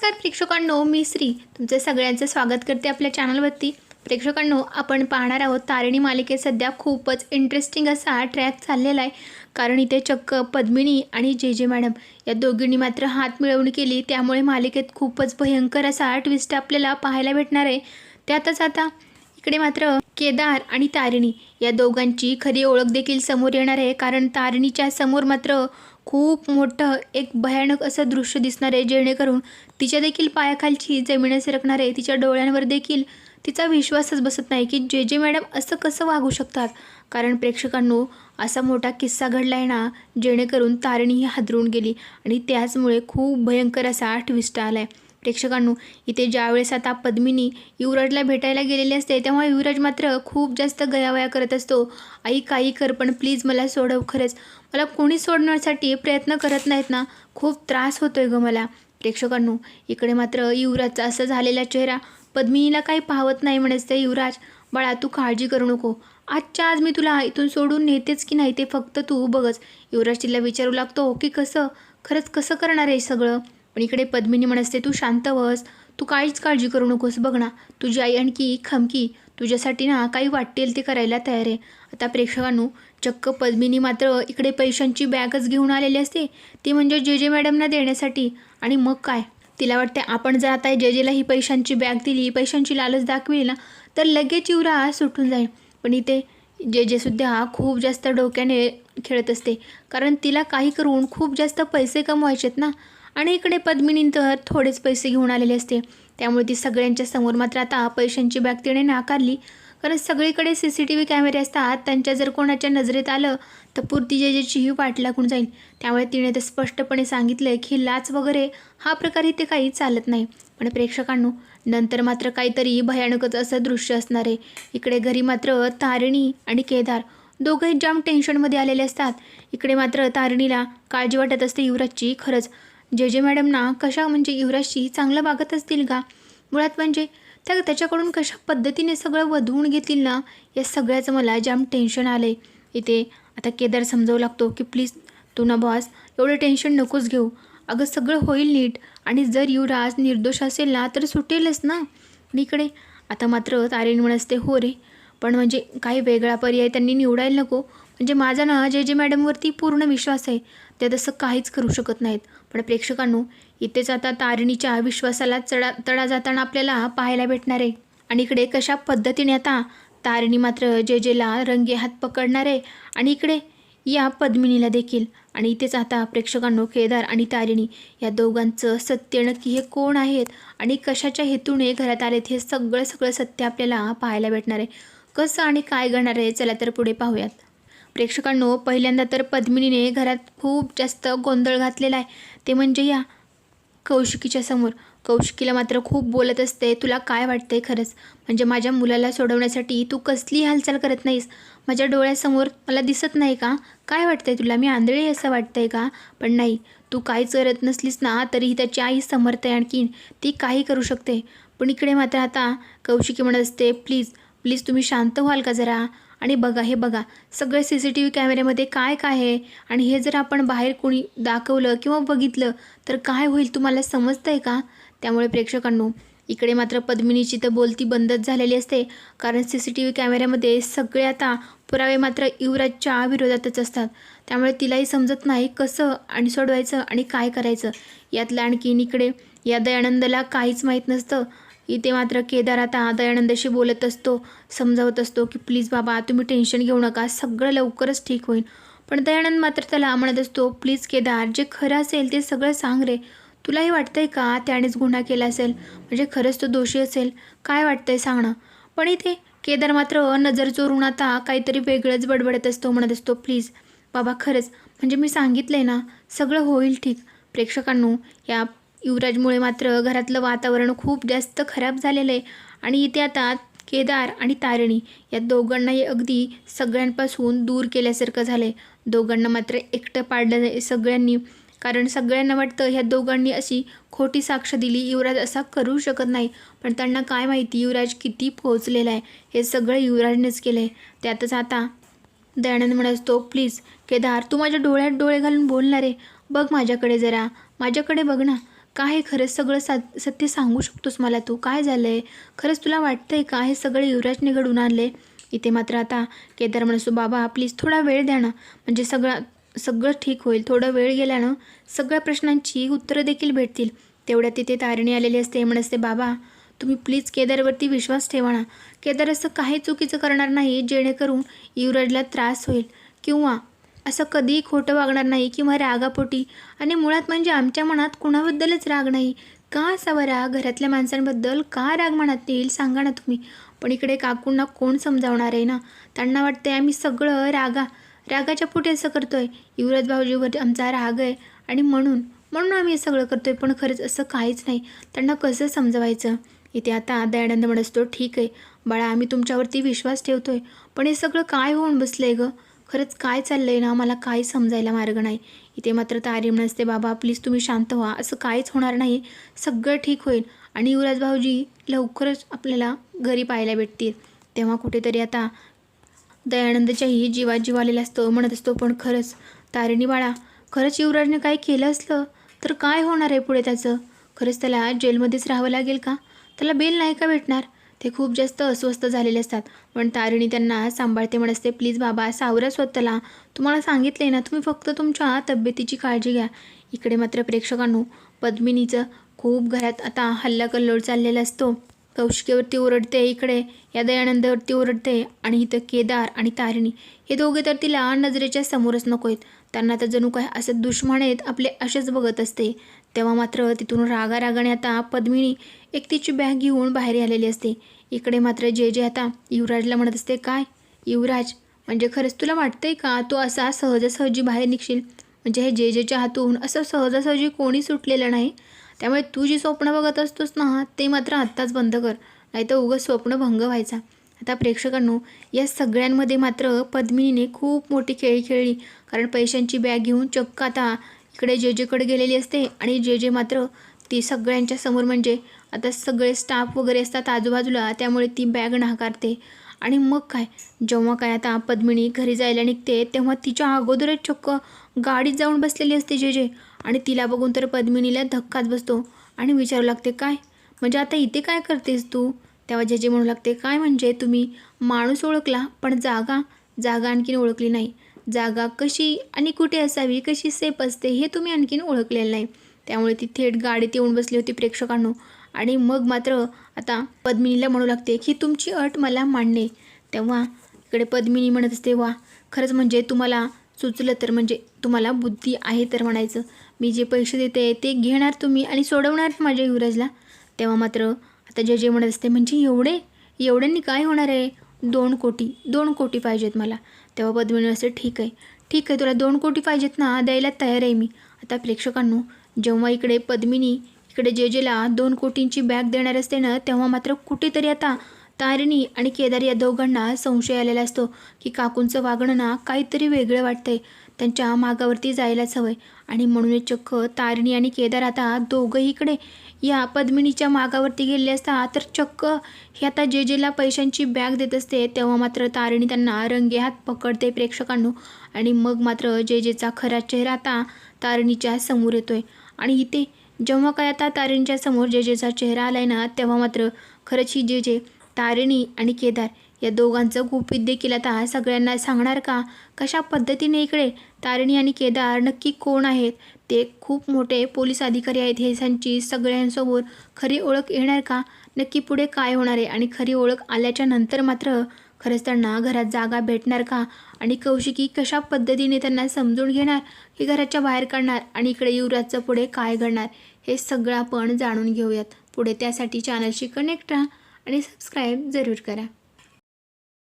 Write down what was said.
नमस्कार प्रेक्षकांनो, मी श्री तुमचं सगळ्यांचं स्वागत करते आपल्या चॅनलवरती। प्रेक्षकांनो, आपण पाहणार आहोत तारिणी मालिकेत सध्या खूपच इंटरेस्टिंग असा ट्रॅक चाललेला आहे। कारण इथे चक्क पद्मिनी आणि जे जे मॅडम या दोघींनी मात्र हात मिळवणी केली, त्यामुळे मालिकेत खूपच भयंकर असा ट्विस्ट आपल्याला पाहायला भेटणार आहे। त्यातच आता इकडे मात्र केदार आणि तारिणी या दोघांची खरी ओळख देखील समोर येणार आहे। कारण तारिणीच्या समोर मात्र खूप मोठं एक भयानक असं दृश्य दिसणार आहे, जेणेकरून तिच्या देखील पायाखालची जमीन सरकणार आहे। तिच्या डोळ्यांवर देखील तिचा विश्वासच बसत नाही की जे जे मॅडम असं कसं वागू शकतात। कारण प्रेक्षकांनो, असा मोठा किस्सा घडला आहे ना, जेणेकरून तारिणी ही हादरून गेली आणि त्याचमुळे खूप भयंकर असा ट्विस्ट आला आहे। प्रेक्षकांनो, इथे ज्यावेळेस आता पद्मिनी युवराजला भेटायला गेलेली असते, तेव्हा युवराज मात्र खूप जास्त गयावया करत असतो। आई काही कर, पण प्लीज मला सोडव, खरंच मला कोणी सोडण्यासाठी प्रयत्न करत नाहीत ना, खूप त्रास होतोय ग मला। प्रेक्षकांनो, इकडे मात्र युवराजचा असं झालेला चेहरा पद्मिनीला काही पाहवत नाही। म्हणते युवराज, बाळा तू काळजी करू नको, आजच्या आज मी तुला इथून सोडून नेतेच की नाही ते फक्त तू बघच। युवराज तिला विचारू लागतो की कसं, खरंच कसं करणार आहे सगळं। पण इकडे पद्मिनी म्हणते तू शांत बस, तू काहीच काळजी करू नकोस, बघ ना तुझी आई आणखी खमकी तुझ्यासाठी ना काही वाटेल ते करायला तयार आहे। आता प्रेक्षकांनो, चक्क पद्मिनी मात्र इकडे पैशांची बॅगच घेऊन आलेली असते, ती म्हणजे जे जे मॅडमना देण्यासाठी। आणि मग काय, तिला वाटते आपण जर आता जे जेला ही पैशांची बॅग दिली, पैशांची लालच दाखविली ना, तर लगेच युवराज सुटून जाईल। पण इथे जे जे सुद्धा खूप जास्त डोक्याने खेळत असते, कारण तिला काही करून खूप जास्त पैसे कमवायचेत ना। आणि इकडे पद्मिनी तर थोडेच पैसे घेऊन आलेले असते, त्यामुळे ती सगळ्यांच्या समोर मात्र आता पैशांची बॅग तिने नाकारली। कारण सगळीकडे CCTV कॅमेरे असतात, त्यांच्या जर कोणाच्या नजरेत आलं तर पुरती जे जेची ही वाट लागून जाईल। त्यामुळे तिने तर स्पष्टपणे सांगितलं की लाच वगैरे हा प्रकार इथे काही चालत नाही। पण प्रेक्षकांनो, नंतर मात्र काहीतरी भयानकच असं दृश्य असणार आहे। इकडे घरी मात्र तारिणी आणि केदार दोघंही जाम टेन्शनमध्ये आलेले असतात। इकडे मात्र तारिणीला काळजी वाटत असते युवराजची, खरंच जे जे मॅडम ना कशा म्हणजे युवराजशी चांगलं वागत असतील का, मुळात म्हणजे त्याच्याकडून कशा पद्धतीने सगळं वधवून घेतील ना, या सगळ्याचं मला जाम टेन्शन आलं आहे। इथे आता केदार समजावू लागतो की प्लीज तू ना बॉस एवढं टेन्शन नकोच घेऊ, अगं सगळं होईल नीट, आणि जर युवराज निर्दोष असेल ना तर सुटेलच ना। आणि इकडे आता मात्र तारिणी म्हणते हो रे, पण म्हणजे काही वेगळा पर्याय त्यांनी निवडायला नको, म्हणजे माझा ना जे जे मॅडमवरती पूर्ण विश्वास आहे, ते तसं काहीच करू शकत नाहीत। पण प्रेक्षकांनो, इथेच आता तारिणीच्या विश्वासाला तडा जाताना आपल्याला पाहायला भेटणार आहे। आणि इकडे कशा पद्धतीने आता तारिणी मात्र जे जेला रंगे हात पकडणार आहे, आणि इकडे या पद्मिनीला देखील। आणि इथेच आता प्रेक्षकांनो, केदार आणि तारिणी या दोघांचं सत्य नक्की हे कोण आहेत आणि कशाच्या हेतूने घरात आलेत, हे सगळं सत्य आपल्याला पाहायला भेटणार आहे। कसं आणि काय घडणार आहे, चला तर पुढे पाहूयात। प्रेक्षकांनो, पहिल्यांदा तर पद्मिनीने घरात खूप जास्त गोंधळ घातलेला आहे, ते म्हणजे या कौशिकीच्या समोर। कौशिकीला मात्र खूप बोलत असते, तुला काय वाटतंय खरंच, म्हणजे माझ्या मुलाला सोडवण्यासाठी तू कसली हालचाल करत नाहीस, माझ्या डोळ्यासमोर मला दिसत नाही का, काय वाटतंय तुला, मी आंधळी असं वाटतंय का। पण नाही, तू काहीच करत नसलीस ना तरीही त्याची आई समर्थ आहे, आणखीन ती काही करू शकते। पण इकडे मात्र आता कौशिकी म्हणत असते प्लीज प्लीज तुम्ही शांत व्हाल का जरा, आणि बघा हे बघा सगळे CCTV कॅमेऱ्यामध्ये काय काय आहे, आणि हे जर आपण बाहेर कोणी दाखवलं किंवा बघितलं तर काय होईल तुम्हाला समजतंय का। त्यामुळे प्रेक्षकांनो, इकडे मात्र पद्मिनीची तर बोलती बंदच झालेली असते, कारण CCTV कॅमेऱ्यामध्ये सगळे आता पुरावे मात्र युवराजच्या विरोधातच असतात। त्यामुळे तिलाही समजत नाही कसं आणि सोडवायचं आणि काय करायचं यातलं। आणखीन इकडे या दयानंदला काहीच माहीत नसतं। इथे मात्र केदार आता दयानंदशी बोलत असतो, समजावत असतो की प्लीज बाबा तुम्ही टेन्शन घेऊ नका, सगळं लवकरच ठीक होईल। पण दयानंद मात्र त्याला म्हणत असतो प्लीज केदार, जे खरं असेल ते सगळं सांग रे, तुलाही वाटतंय का त्यानेच गुन्हा केला असेल, म्हणजे खरंच तो दोषी असेल, काय वाटतंय सांग ना। पण इथे केदार मात्र नजर चोरून आता काहीतरी वेगळंच बडबडत असतो, म्हणत असतो प्लीज बाबा खरंच, म्हणजे मी सांगितलंय ना सगळं होईल ठीक। प्रेक्षकांनो, या युवराजमुळे मात्र घरातलं वातावरण खूप जास्त खराब झालेलं आहे। आणि इथे आता केदार आणि तारिणी या दोघांनाही अगदी सगळ्यांपासून दूर केल्यासारखं झालं आहे। दोघांना मात्र एकटं पाडलं सगळ्यांनी, कारण सगळ्यांना वाटतं ह्या दोघांनी अशी खोटी साक्ष दिली, युवराज असा करू शकत नाही। पण त्यांना काय माहिती युवराज किती पोहोचलेला आहे, हे सगळं युवराजनेच केलं आहे। त्यातच आता दयानंद म्हणत असतो प्लीज केदार तू माझ्या डोळ्यात डोळे घालून बोलणार आहे, बघ माझ्याकडे जरा, माझ्याकडे बघ ना, काय हे खरंच सगळं सत्य सांगू शकतोस मला तू? काय झालं आहे? खरंच तुला वाटतं आहे का हे सगळं युवराजने घडवून आणले? इथे मात्र आता केदार म्हणतो, बाबा प्लीज थोडा वेळ द्या ना, म्हणजे सगळं ठीक होईल. थोडा वेळ गेल्यानं सगळ्या प्रश्नांची उत्तरं देखील भेटतील. तेवढ्यात तिथे तारिणी आलेली असते. म्हणते, बाबा तुम्ही प्लीज केदारवरती विश्वास ठेवा ना. केदार असं काही चुकीचं करणार नाही जेणेकरून युवराजला त्रास होईल, किंवा असं कधीही खोटं वागणार नाही किंवा रागापोटी. आणि मुळात म्हणजे आमच्या मनात कुणाबद्दलच राग नाही. का असावा राग? घरातल्या माणसांबद्दल का राग मनात येईल सांगा ना तुम्ही. पण इकडे काकूंना कोण समजावणार आहे ना. त्यांना वाटते आम्ही सगळं रागाच्या पोटी असं करतोय. युवराज भाऊजीवर आमचा राग आहे आणि म्हणून आम्ही हे सगळं करतोय. पण खरंच असं काहीच नाही. त्यांना कसं समजवायचं? इथे आता दयानंद म्हणत असतो, ठीक आहे बाळा, आम्ही तुमच्यावरती विश्वास ठेवतोय, पण हे सगळं काय होऊन बसलंय गं? खरंच काय चाललंय ना, मला काही समजायला मार्ग नाही. इथे मात्र तारी म्हणते, बाबा प्लीज तुम्ही शांत व्हा, असं काहीच होणार नाही, सगळं ठीक होईल आणि युवराज भाऊजी लवकरच आपल्याला घरी पाहायला भेटतील. तेव्हा कुठेतरी आता दयानंदच्याही जीवात जीव आलेला असतो. म्हणत असतो, पण खरंच तारिणी बाळा, खरंच युवराजने काय केलं असलं तर काय होणार आहे पुढे त्याचं? खरंच त्याला जेलमध्येच राहावं लागेल का? त्याला बेल नाही का भेटणार? ते खूप जास्त अस्वस्थ झालेले असतात. पण तारिणी त्यांना सांभाळते. म्हणत असते, प्लीज बाबा सावरा स्वतःला, तुम्हाला सांगितले ना, तुम्ही फक्त तुमच्या तब्येतीची काळजी घ्या. इकडे मात्र प्रेक्षकांनो, पद्मिनीचं खूप घरात आता हल्लाकल्लोळ चाललेला असतो. कौशिकीवरती ओरडते, इकडे या दयानंदावरती ओरडते, आणि इथं केदार आणि तारिणी हे दोघे तर तिला नजरेच्या समोरच नको आहेत. त्यांना तर जणू काय असे दुश्मन आहेत आपले असेच बघत असते. तेव्हा मात्र तिथून रागाने आता पद्मिनी एक तिची बॅग घेऊन बाहेर आलेली असते. इकडे मात्र जे आता युवराजला म्हणत असते, काय युवराज, म्हणजे खरंच तुला वाटतंय का तू असा सहजासहजी बाहेर निघशील? म्हणजे हे जेच्या हातून असं सहजासहजी कोणी सुटलेलं नाही. त्यामुळे तू जी स्वप्न बघत असतोस ना, ते मात्र आत्ताच बंद कर, नाही तर उगाच स्वप्नभंग व्हायचा. आता प्रेक्षकांनो, या सगळ्यांमध्ये मात्र पद्मिनीने खूप मोठी खेळी खेळली. कारण पैशांची बॅग घेऊन चक्क आता इकडे जेकडे गेलेली असते, आणि जे मात्र ती सगळ्यांच्या समोर, म्हणजे आता सगळे स्टाफ वगैरे असतात आजूबाजूला, त्यामुळे ती बॅग नाकारते. आणि मग काय, जेव्हा काय आता पद्मिनी घरी जायला निघते, तेव्हा तिच्या अगोदरच चक्क गाडीत जाऊन बसलेली असते जे, आणि तिला बघून तर पद्मिनीला धक्काच बसतो आणि विचारू लागते, काय म्हणजे आता इथे काय करतेस तू? तेव्हा जे म्हणू लागते, काय म्हणजे तुम्ही माणूस ओळखला पण जागा आणखीन ओळखली नाही. जागा कशी आणि कुठे असावी, कशी सेफ असते हे तुम्ही आणखीन ओळखलेलं नाही. त्यामुळे ती थेट गाडीत येऊन बसली होती प्रेक्षकांनो. आणि मग मात्र आता पद्मिनीला म्हणू लागते की तुमची अट मला मान्य. तेव्हा इकडे पद्मिनी म्हणत असते, वा खरंच म्हणजे तुम्हाला सुचलं तर, म्हणजे तुम्हाला बुद्धी आहे तर म्हणायचं. मी जे पैसे देते ते घेणार तुम्ही आणि सोडवणार माझ्या युवराजला. तेव्हा मात्र आता जे म्हणत असते, म्हणजे एवढ्यांनी काय होणार आहे? 2 कोटी पाहिजेत मला. तेव्हा पद्मिनी असते, ठीक आहे तुला 2 कोटी पाहिजेत ना, द्यायला तयार आहे मी. आता प्रेक्षकांनो, जेव्हा इकडे पद्मिनी इकडे जेला 2 कोटींची बॅग देणार असते ना, तेव्हा मात्र कुठेतरी आता तारिणी आणि केदार या दोघांना संशय आलेला असतो की काकूंचं वागणं ना काहीतरी वेगळं वाटतंय, त्यांच्या मागावरती जायलाच हवंय. आणि म्हणूनच चक्क तारिणी आणि केदार आता दोघंही इकडे या पद्मिनीच्या मागावरती गेलेले असतात. तर चक्क हे आता जेला पैशांची बॅग देत असते, तेव्हा मात्र तारिणी त्यांना रंगेहात पकडते प्रेक्षकांनो. आणि मग मात्र जेचा खरा चेहरा आता तारिणीच्या समोर येतोय. आणि इथे जेव्हा काय आता तारिणीच्या समोर जेचा चेहरा आलाय ना, तेव्हा मात्र खरंच ही जे तारिणी आणि केदार या दोघांचं गुपित देखील आता सगळ्यांना सांगणार का? कशा पद्धतीने इकडे तारिणी आणि केदार नक्की कोण आहेत? ते खूप मोठे पोलीस अधिकारी आहेत, हे त्यांची सगळ्यांसमोर खरी ओळख येणार का? नक्की पुढे काय होणार आहे? आणि खरी ओळख आल्याच्या नंतर मात्र खरंच त्यांना घरात जागा भेटणार का? आणि कौशिकी कशा पद्धतीने त्यांना समजून घेणार की घराच्या बाहेर काढणार? आणि इकडे युवराजचं पुढे काय घडणार हे सगळं आपण जाणून घेऊयात पुढे. त्यासाठी चॅनलशी कनेक्ट राहा आणि सबस्क्राईब जरूर करा.